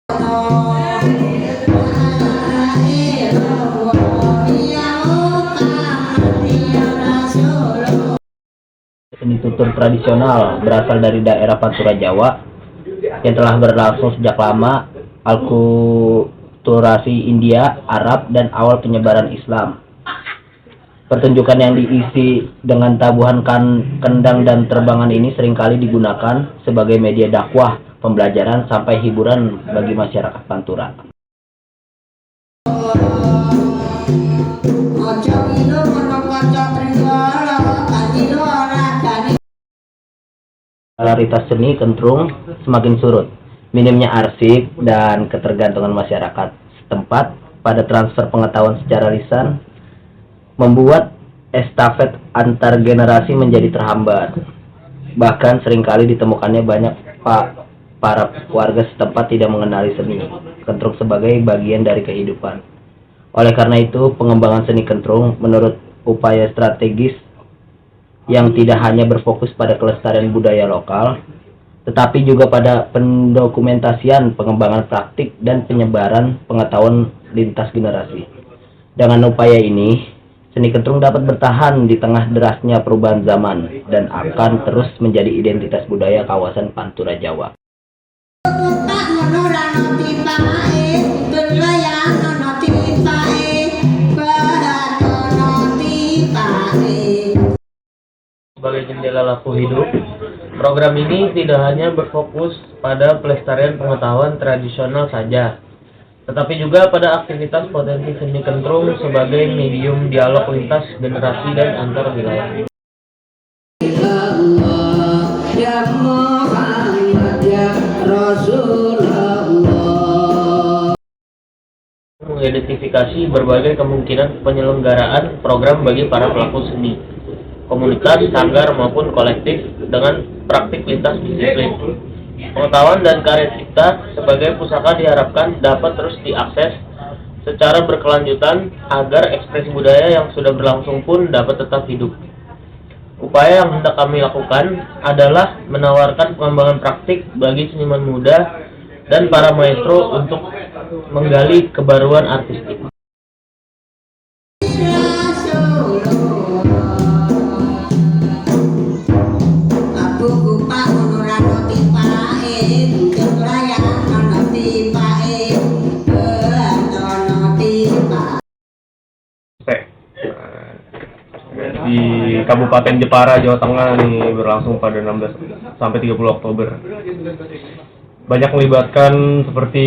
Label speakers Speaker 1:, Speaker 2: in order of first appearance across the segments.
Speaker 1: Seni tutur tradisional berasal dari daerah Pantura Jawa yang telah berlangsung sejak lama, alkulturasi India, Arab, dan awal penyebaran Islam. Pertunjukan yang diisi dengan tabuhan kendang dan terbangan ini seringkali digunakan sebagai media dakwah, pembelajaran, sampai hiburan bagi masyarakat Pantura. Popularitas seni kentrung semakin surut. Minimnya arsip dan ketergantungan masyarakat setempat pada transfer pengetahuan secara lisan membuat estafet antar generasi menjadi terhambat. Bahkan seringkali ditemukannya banyak para warga setempat tidak mengenali seni kentrung sebagai bagian dari kehidupan. Oleh karena itu, pengembangan seni kentrung menurut upaya strategis yang tidak hanya berfokus pada kelestarian budaya lokal, tetapi juga pada pendokumentasian, pengembangan praktik, dan penyebaran pengetahuan lintas generasi. Dengan upaya ini, seni kentrung dapat bertahan di tengah derasnya perubahan zaman dan akan terus menjadi identitas budaya kawasan Pantura Jawa.
Speaker 2: Sebagai jendela laku hidup, program ini tidak hanya berfokus pada pelestarian pengetahuan tradisional saja, tetapi juga pada aktivitas potensi seni kentrung sebagai medium dialog lintas generasi dan antar wilayah. Mengidentifikasi berbagai kemungkinan penyelenggaraan program bagi para pelaku seni, komunitas, sanggar, maupun kolektif dengan praktik lintas disiplin. Pengetahuan dan karya cipta sebagai pusaka diharapkan dapat terus diakses secara berkelanjutan agar ekspresi budaya yang sudah berlangsung pun dapat tetap hidup. Upaya yang hendak kami lakukan adalah menawarkan pengembangan praktik bagi seniman muda dan para maestro untuk menggali kebaruan artistik.
Speaker 3: Di Kabupaten Jepara, Jawa Tengah nih berlangsung pada 16 sampai 30 Oktober. Banyak melibatkan seperti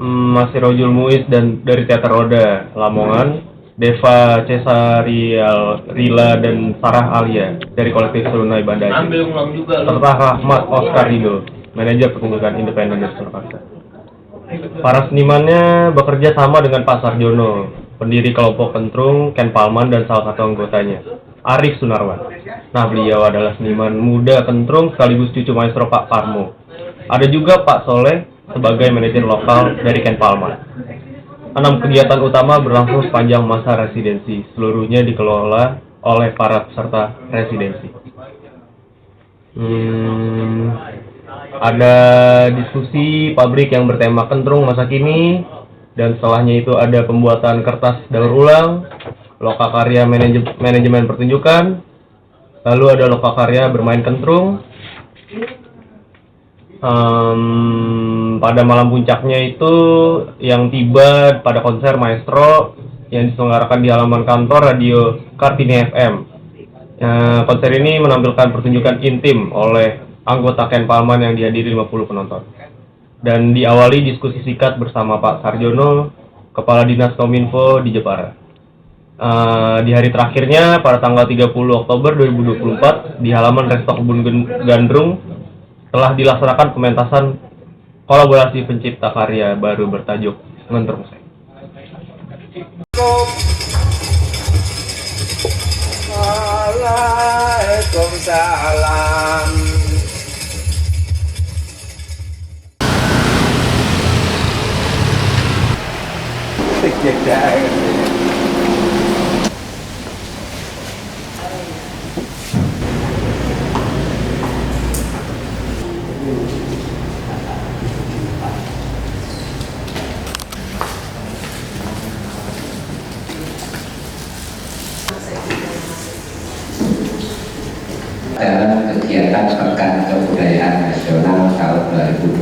Speaker 3: Mas Sirojul Muiz dan dari Teater Roda Lamongan, Deva Cesaria Rila dan Sarah Alia dari kolektif Serunai Bandai, serta Rahmat Oscar Rido, manajer pertunjukan independen dari Surakarta. Para senimannya bekerja sama dengan Pak Sarjono, pendiri kelompok kentrung, Ken Palman, dan salah satu anggotanya, Arif Sunarwan. Nah, beliau adalah seniman muda kentrung sekaligus cucu maestro Pak Parmo. Ada juga Pak Soleh sebagai manajer lokal dari Ken Palman. 6 kegiatan utama berlangsung sepanjang masa residensi, seluruhnya dikelola oleh para peserta residensi. Ada diskusi pabrik yang bertema kentrung masa kini, dan setelahnya itu ada pembuatan kertas daur ulang, lokakarya manajemen pertunjukan, lalu ada lokakarya bermain kentrung. Pada malam puncaknya itu yang tiba pada konser maestro yang diselenggarakan di halaman kantor Radio Kartini FM. Konser ini menampilkan pertunjukan intim oleh anggota Ken Palman yang dihadiri 50 penonton. Dan diawali diskusi singkat bersama Pak Sarjono, Kepala Dinas Kominfo di Jepara. Di hari terakhirnya, pada tanggal 30 Oktober 2024, di halaman Resto Kebun Gandrung, telah dilaksanakan pementasan kolaborasi pencipta karya baru bertajuk Ngentrung Seng.
Speaker 4: Waalaikumsalam.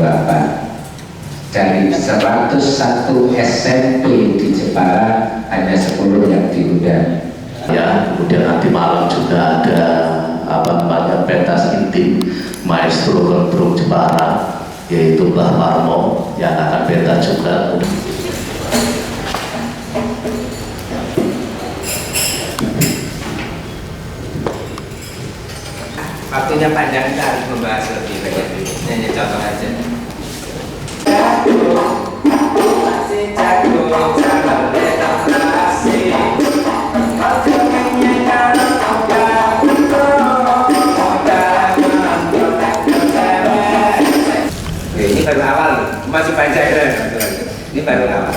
Speaker 4: Bapak. Dari 101 SMP di Jepara hanya 10 yang diundang.
Speaker 5: Ya, kemudian nanti malam juga ada pentas intim Maestro Kentrung Jepara, yaitu Mbah Parmo yang akan pentas juga.
Speaker 4: Waktunya panjang, kita harus membahas lebih banyak. Ini hanya contoh aja. Ini baru awal, masih panjang. Ini baru awal.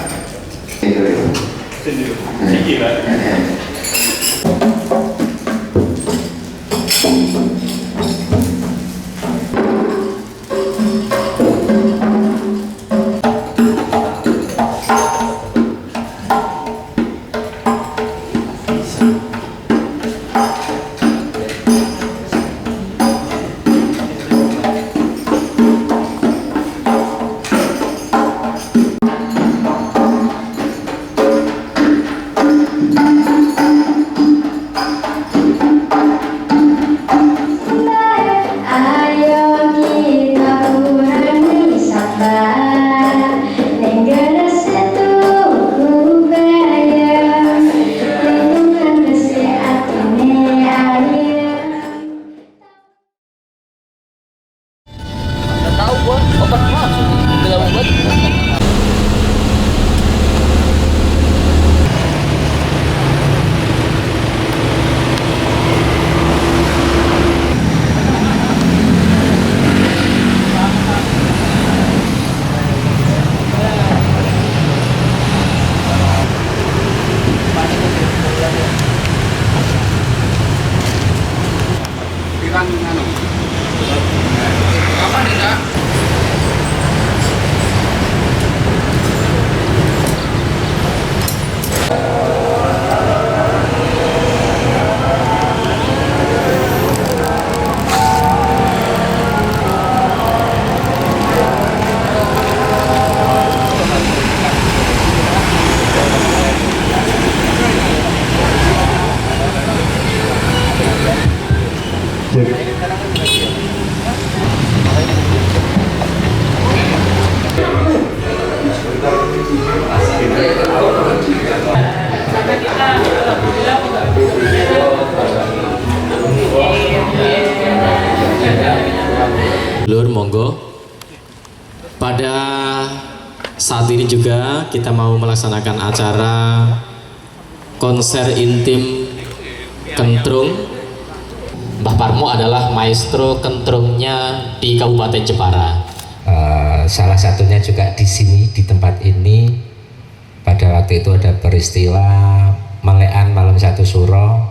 Speaker 6: Lur, monggo. Pada saat ini juga kita mau melaksanakan acara konser intim kentrung. Mbah Parmo adalah maestro kentrungnya di Kabupaten Jepara.
Speaker 4: Salah satunya juga di sini, di tempat ini, pada waktu itu ada peristiwa melekan malam satu suro.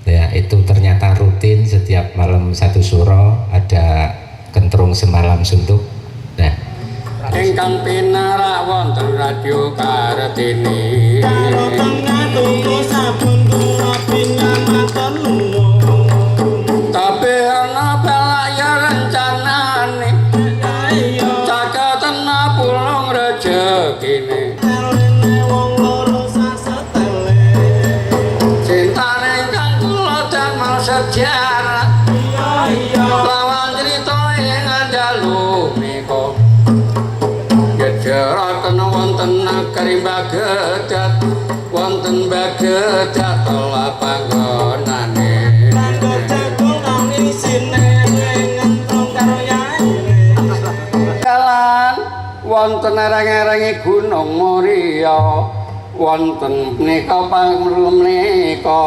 Speaker 4: Ya, itu ternyata rutin setiap malam satu suro ada kentrung semalam suntuk. Nah,
Speaker 7: ingkang pinarak wonten Radio Kartini karo tengah tunggu sabun kula pinamaken tapi ana balaya rencanane caketen pulung rejekine wong loro sasetele cintane kang kula damel sejarah lawan cerita ing dalu nika gerakan wonten negeri Bagedat wonten Bagedat telah panggonane kalan wonten ereng-erengi Gunung Muria wonten menika panglum menika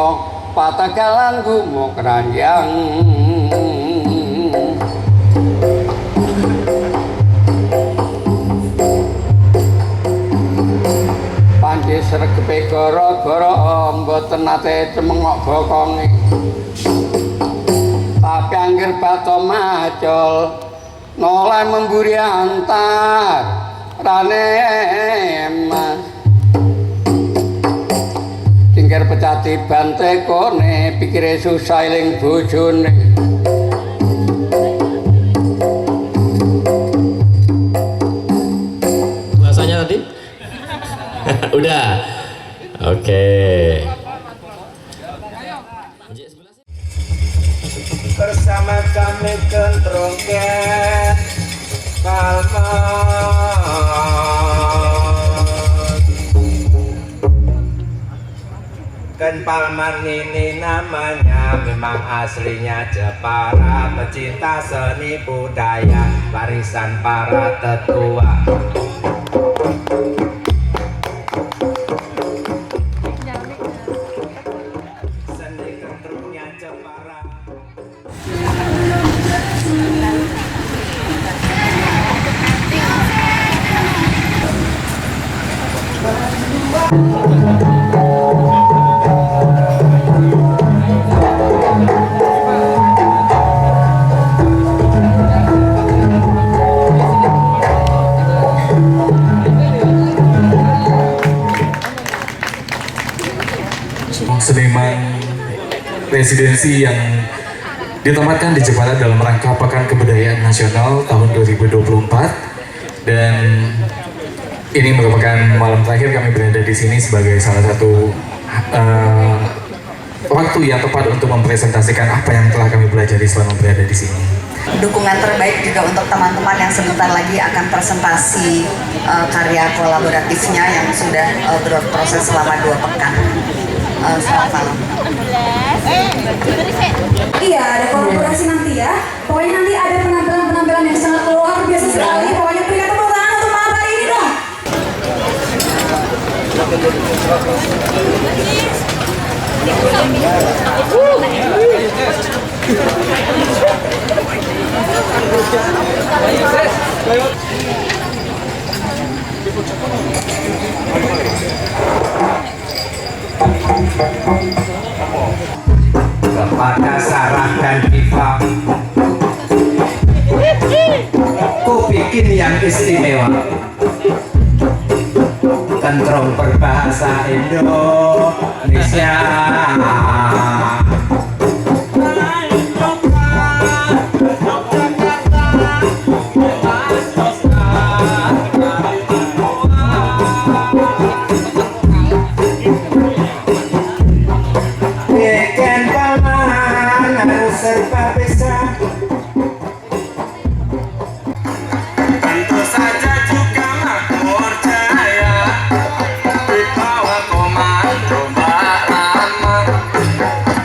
Speaker 7: Patagalan Gumukranjang panci sregepe gara-gara mboten nate cemengok bokonge tapi anggere bato macul noleh memburi antar rane mas singkir pecati bante kone pikire susah eling bojone
Speaker 6: Muda. Oke.
Speaker 8: Bersama kami Kentrung Ket Ken Palman ini namanya, memang aslinya Jepara, pecinta seni budaya, warisan para tetua. Seni kentrungnya Jepara.
Speaker 9: Seniman residensi yang ditempatkan di Jepara dalam rangka Pekan Kebudayaan Nasional tahun 2024, dan ini merupakan malam terakhir kami berada di sini sebagai salah satu waktu yang tepat untuk mempresentasikan apa yang telah kami pelajari selama berada di sini.
Speaker 10: Dukungan terbaik juga untuk teman-teman yang sebentar lagi akan presentasi karya kolaboratifnya yang sudah berproses selama 2 pekan. Selamat malam.
Speaker 11: Iya, ada kolaborasi nanti ya. Pokoknya nanti ada penampilan-penampilan yang sangat luar biasa sekali. Pokoknya berikan tepuk tangan untuk malam hari ini dong.
Speaker 8: Kepada Sarah dan Diva, ku bikin yang istimewa, kentrung berbahasa Indonesia. Serba bisa, tentu saja juga makmur jaya di bawah komando Mbak Rama,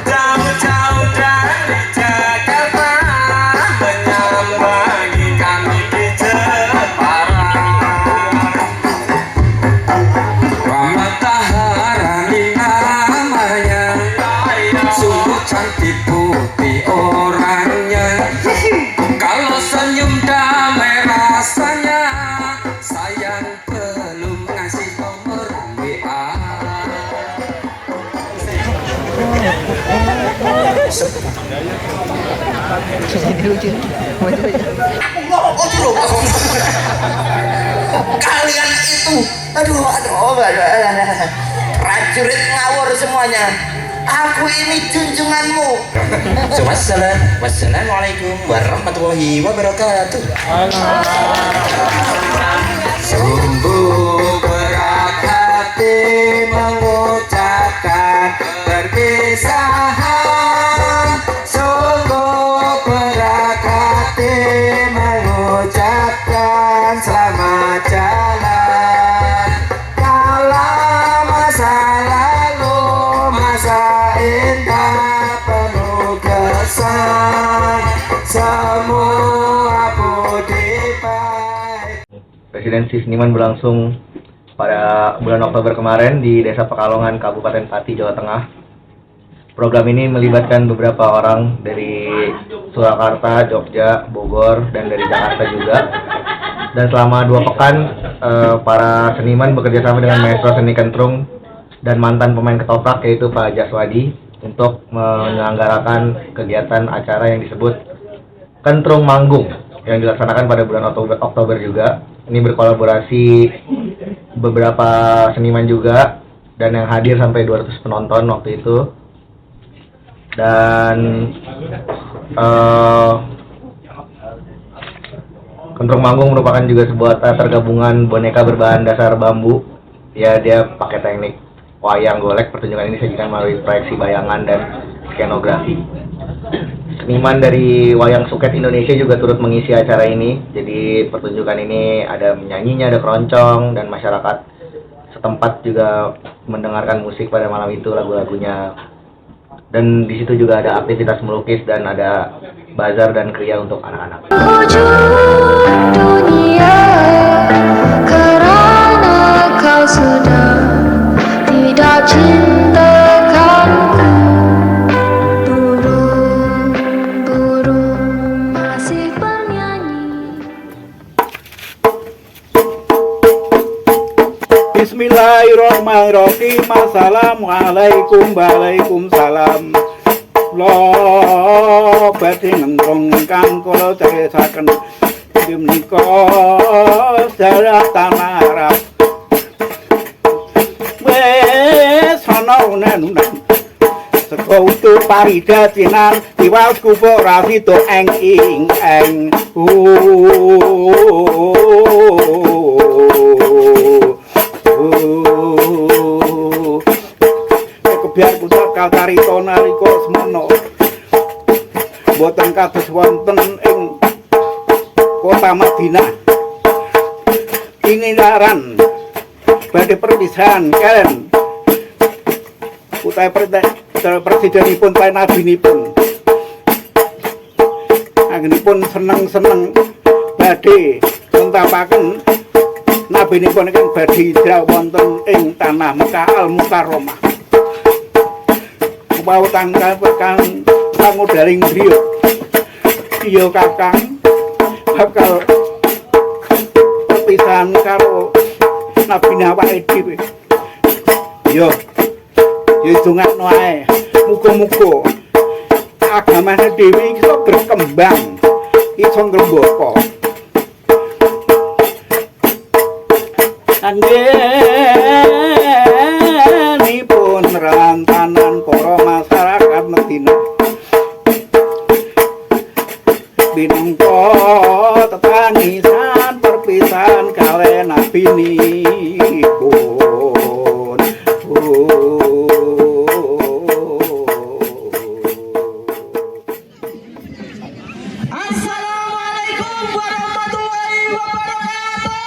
Speaker 8: jauh-jauh dari Jakarta menyambangi kami di Jepara. Matahari namanya, sungguh cantik putih orangnya, kalau senyum damai rasanya, sayang belum ngasih nomor WA.
Speaker 12: Kalian itu, aduh, prajurit ngawur semuanya. Aku ini junjunganmu. Wassalamualaikum warahmatullahi wabarakatuh.
Speaker 8: Sungguh berat hati mengucapkan perpisahan, sungguh berat hati mengucapkan selamat jalan. Kalau masa lalu masa indah penuh kesan, semua budi baik.
Speaker 1: Residensi seniman berlangsung pada bulan Oktober kemarin di Desa Pekalongan, Kabupaten Pati, Jawa Tengah. Program ini melibatkan beberapa orang dari Surakarta, Jogja, Bogor, dan dari Jakarta juga. Dan selama 2 pekan, para seniman bekerja sama dengan maestro seni kentrung dan mantan pemain ketoprak yaitu Pak Jaswadi untuk menyelenggarakan kegiatan acara yang disebut Kentrung Manggung yang dilaksanakan pada bulan Oktober juga. Ini berkolaborasi beberapa seniman juga, dan yang hadir sampai 200 penonton waktu itu. Dan Kentrung Manggung merupakan juga sebuah teater gabungan boneka berbahan dasar bambu Ya, dia pakai teknik wayang golek. Pertunjukan ini disajikan melalui proyeksi bayangan dan skenografi. Seniman dari Wayang Suket Indonesia juga turut mengisi acara ini. Jadi pertunjukan ini ada menyanyinya, ada keroncong, dan masyarakat setempat juga mendengarkan musik pada malam itu, lagu-lagunya. Dan di situ juga ada aktivitas melukis dan ada bazar dan kriya untuk anak-anak.
Speaker 13: Dunia karena kau sudah tidak cintakanku. Burung-burung masih bernyanyi.
Speaker 14: Bismillahirrahmanirrahim. Assalamualaikum. Waalaikumsalam. Lo badhe ngentrong ingkang kula carisaken menika daerah tanah Arab. Wes ana unen-unen saka utuh paridatinan diwaos kubuk rafito eng ing eng. Biar putra kalcarita nalika semana boten kados wonten ing kota Madinah. Inilaran badhe perpisahan kalian putra presidenipun Pak Nabinipun. Anggenipun seneng-seneng badhe nentapaken nabinipun ingkang badhe hijrah wonten ing tanah Mekah Al-Mukarramah. Mau tanggal kang pangudaling griya iya kakang bakal perpisahan karo Nabi awake dhewe. Yo dongakno ae muga-muga agamane dhewe iso berkembang, iso ngrembaka. Anggenipun rantanan para masyarakat Madinah binangka tetangisan perpisahan kalih nabinipun.
Speaker 8: Assalamualaikum warahmatullahi wabarakatuh.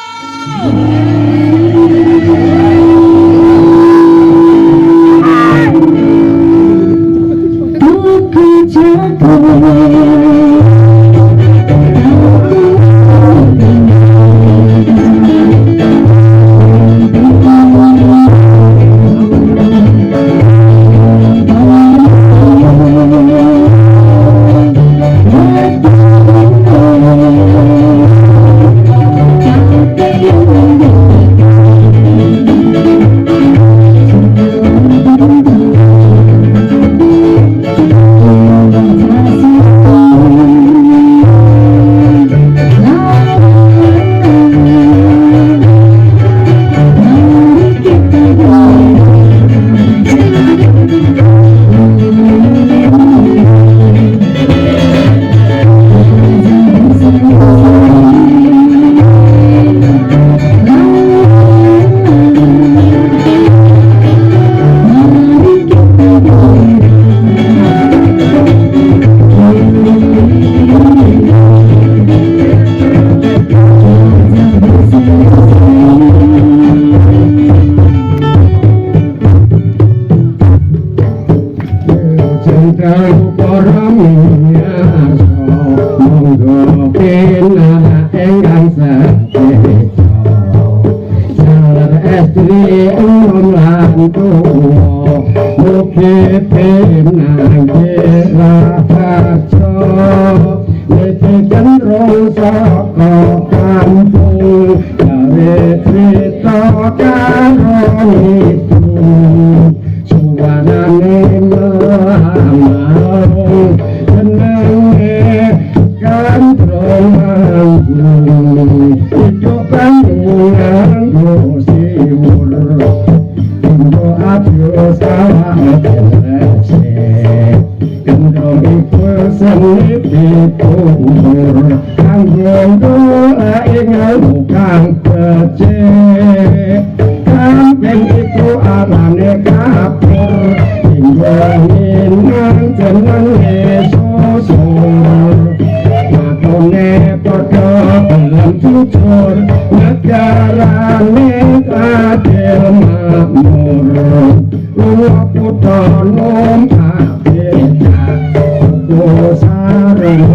Speaker 14: jujur negara ning adil makmur luwih kutha numpak becak ku sareng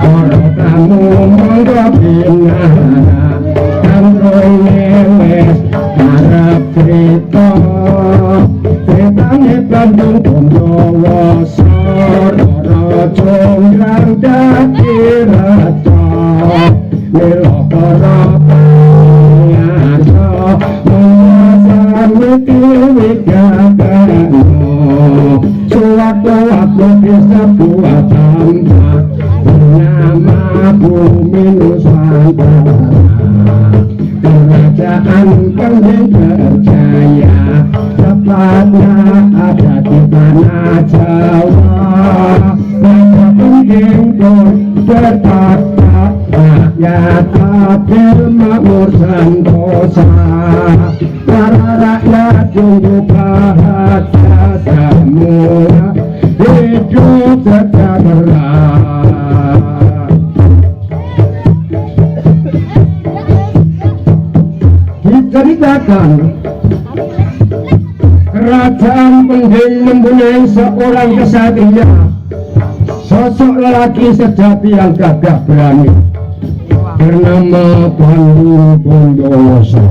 Speaker 14: ora kamu monggo pinara kandrone wis arep crita critane Bandung Bondowoso Jonggrang dadi rata mila para pangarsa menguasani gagano suatu-waktu bisa buat tempat bernama Bumi Nusantara kerajaan Kendeng percaya tepatnya ada di tanah Jawa. Maka penting pun bertata rakyat adil makmur sentosa. Para rakyat tunggu bahagia semua hidup sejahtera. Diceritakan kerajaan Kendeng mempunyai seorang kesatria, sosok lelaki sejati yang gagah berani bernama Bandung Bondowoso.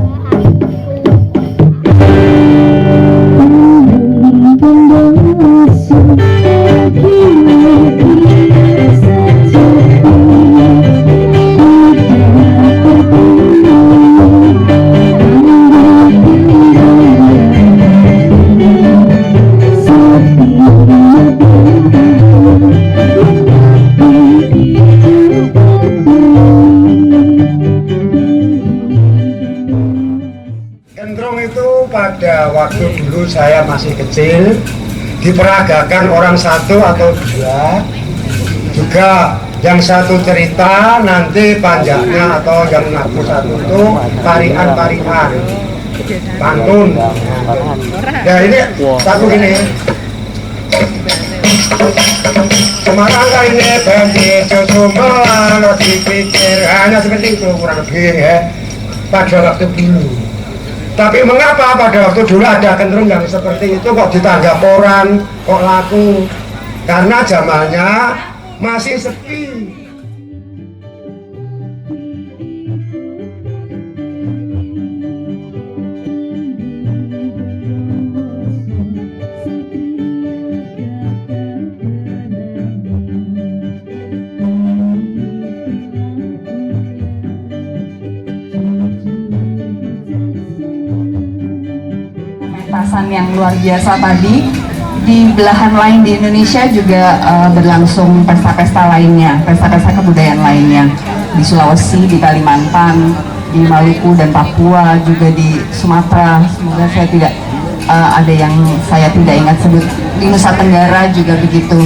Speaker 14: Pada waktu dulu saya masih kecil diperagakan orang satu atau dua, juga yang satu cerita nanti panjangnya atau yang ngaku satu itu parian-parian pantun. Ya ini satu ini Semarang kali ini banjir Josomalan dipikir hanya seperti itu kurang lebih ya pada waktu dulu. Tapi mengapa pada waktu dulu ada cenderung yang seperti itu kok ditanggap orang, kok laku? Karena zamannya masih sepi.
Speaker 10: Yang luar biasa tadi di belahan lain di Indonesia juga berlangsung pesta-pesta lainnya, pesta-pesta kebudayaan lainnya di Sulawesi, di Kalimantan, di Maluku dan Papua, juga di Sumatera. Semoga saya tidak ada yang saya tidak ingat sebut, di Nusa Tenggara juga begitu.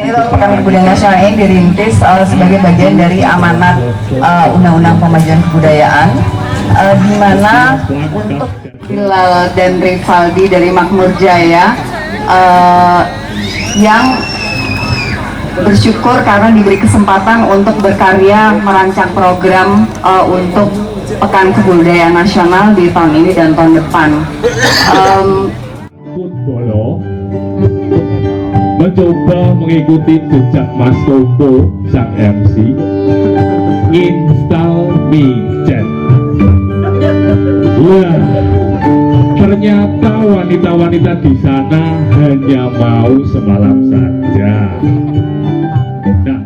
Speaker 10: Pekan Kebudayaan Nasional ini dirintis sebagai bagian dari amanat Undang-Undang Pemajuan Kebudayaan, di mana untuk Bilal dan Rivaldi dari Makmur Jaya yang bersyukur karena diberi kesempatan untuk berkarya merancang program untuk Pekan Kebudayaan Nasional di tahun ini dan tahun depan.
Speaker 15: Bolo mencoba mengikuti jejak Mas Tompo sang MC, install me chat. Wah, ternyata wanita-wanita di sana hanya mau semalam saja. Nah,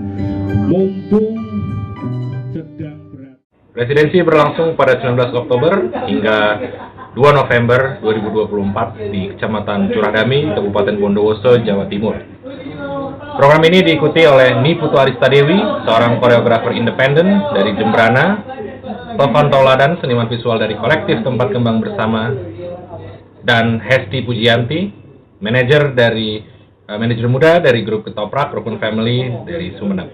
Speaker 15: mumpung sedang
Speaker 3: Presidensi berlangsung pada 19 Oktober hingga 2 November 2024 di Kecamatan Curadami, Kabupaten Bondowoso, Jawa Timur. Program ini diikuti oleh Niputu Arista Dewi, seorang koreografer independen dari Jembrana, Tovan Tauladan, seniman visual dari kolektif Tempat Kembang Bersama, dan Hesti Pujianti, manajer muda dari grup Ketoprak Rukun Family dari Sumeneb.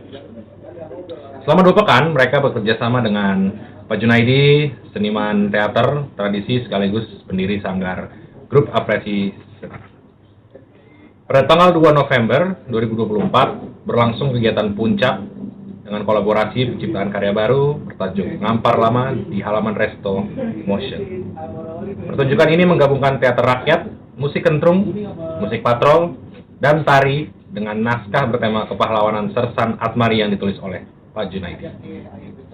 Speaker 3: Selama 2 pekan, mereka bekerja sama dengan Pak Junaidi, seniman teater tradisi sekaligus pendiri sanggar Grup Apresiasi. Pada tanggal 2 November 2024, berlangsung kegiatan puncak dengan kolaborasi penciptaan karya baru bertajuk Ngampar Lama di halaman Resto Motion. Pertunjukan ini menggabungkan teater rakyat, musik kentrung, musik patrol, dan tari dengan naskah bertema kepahlawanan Sersan Atmari yang ditulis oleh Pak Junaidi.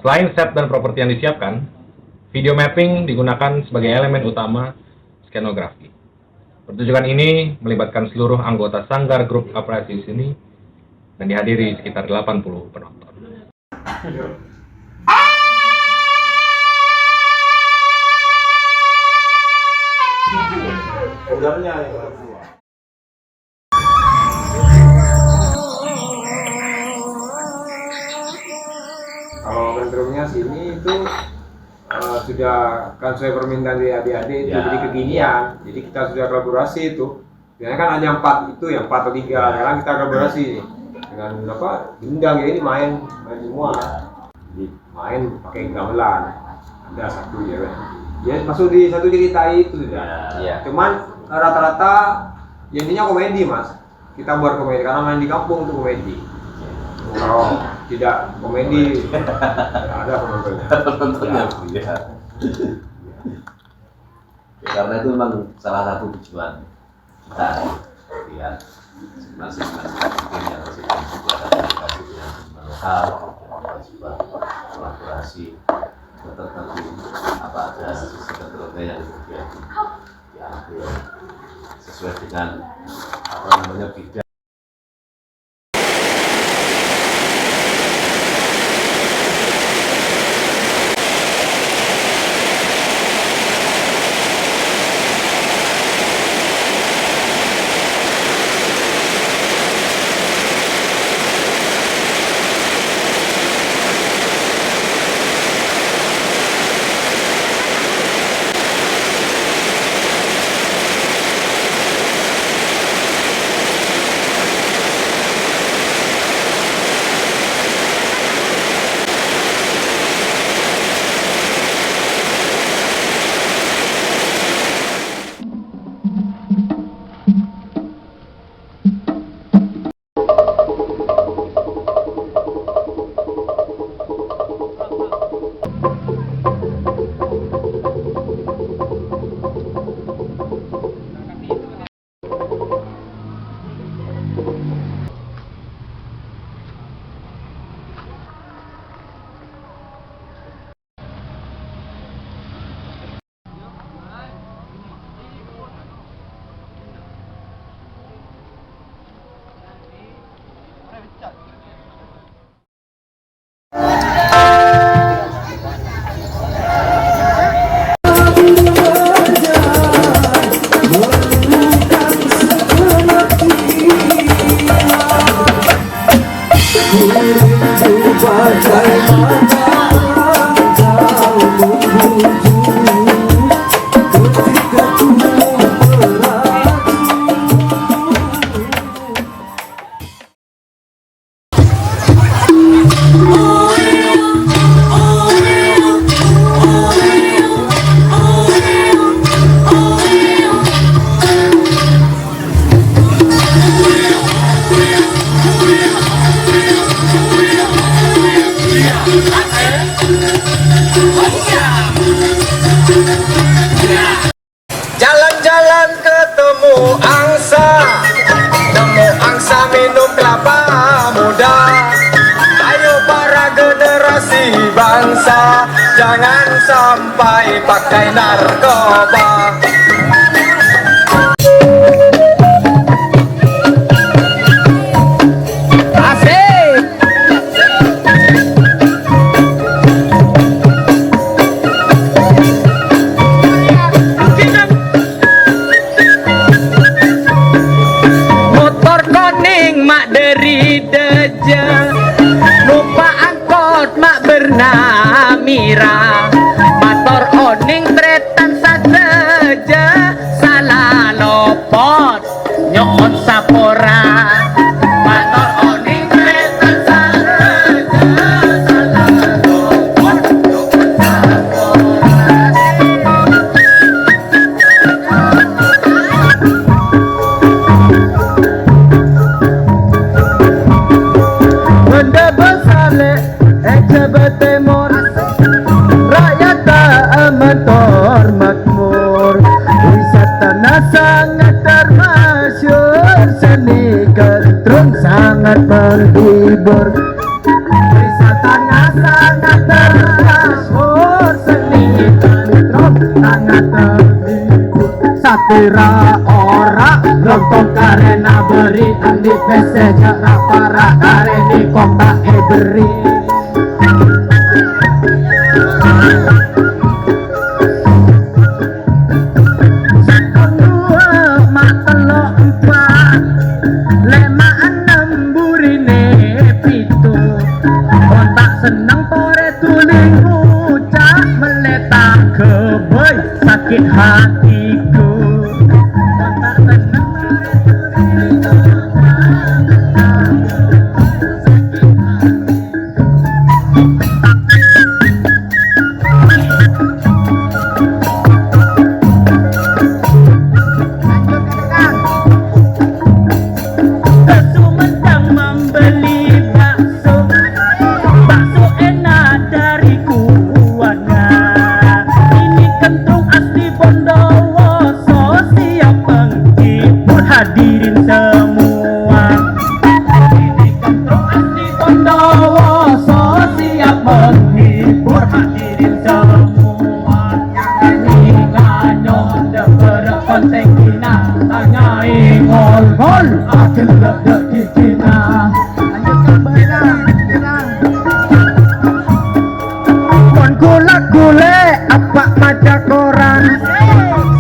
Speaker 3: Selain set dan properti yang disiapkan, video mapping digunakan sebagai elemen utama skenografi. Pertunjukan ini melibatkan seluruh anggota Sanggar Grup Apresiasi Seni dan dihadiri sekitar 80 penonton.
Speaker 14: Kalau genderungnya sini itu sudah kan sesuai permintaan dari adik-adik itu jadi kekinian, jadi kita sudah kolaborasi itu. Biasanya kan hanya 4 itu yang 4 atau 3, sekarang kita kolaborasi nih dengan apa gendang ya ini main semua, jadi main pakai gamelan ada satu ya kan. Ya masuk di satu cerita itu sudah. Cuman rata-rata ya intinya komedi mas. Kita buat komedi karena main di kampung itu komedi. Kalau tidak komedi tidak ada penontonnya.
Speaker 5: Ya. Karena itu memang salah satu tujuan kita lihat masing-masing yang sedang juga komunikasi dengan seniman lokal, juga kolaborasi tertentu apa ada sisi tertentu yang kemudian diambil sesuai dengan apa namanya bidang.
Speaker 8: Jalan-jalan ketemu angsa, nemu angsa minum kelapa muda. Ayo para generasi bangsa, jangan sampai pakai narkoba.
Speaker 16: Numpak angkot mak bernamira, motor oning tretan saja, salah lopot nyokot sapora. Motor oning tretan saja, salah lopot nyokot sapora. Jawa Timur, rakyat amator makmur, wisatanya sangat termasyur, seni kentrung sangat menghibur. Wisatanya sangat termasyur, seni kentrung sangat menghibur. Satira ora lontong karena beri andi pese jarak para kareni kompak beri. Senang pore tuling ucap meletak kebay sakit hatiku. Tak senang pore tuling ucap sakit hati. Sumedang membeli hadirin semua, ini kentrung asli Bondowoso siap menghibur hadirin semua. Nyanyi nganyon deber konteng kina, tanyai ngol-ngol akhir ledek di kina. Lanjutkan benang, Pon gula-gule apa maca koran,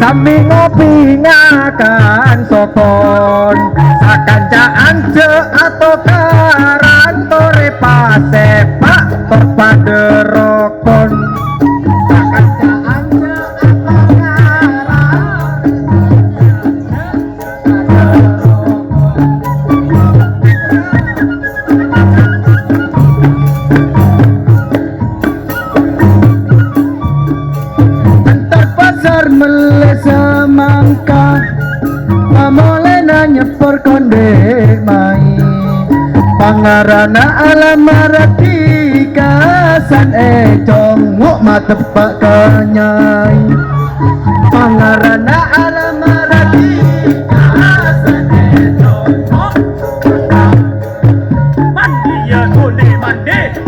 Speaker 16: sambil ngopi ngakan sopon, sakancaan ce atau karan tore pasepak terpade rokon. Sakancaan ce atau karan antar pasar meles semangka, pamolena nyepor konde mai, pangarana alamarati kasan congok matepak kanyai, pangarana alamarati kasan congok. Mandi ya kune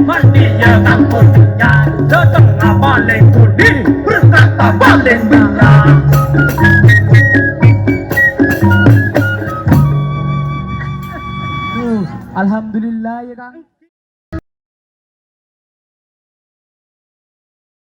Speaker 16: mandi ya kampungnya, setengah balik kuni berkata balik benar.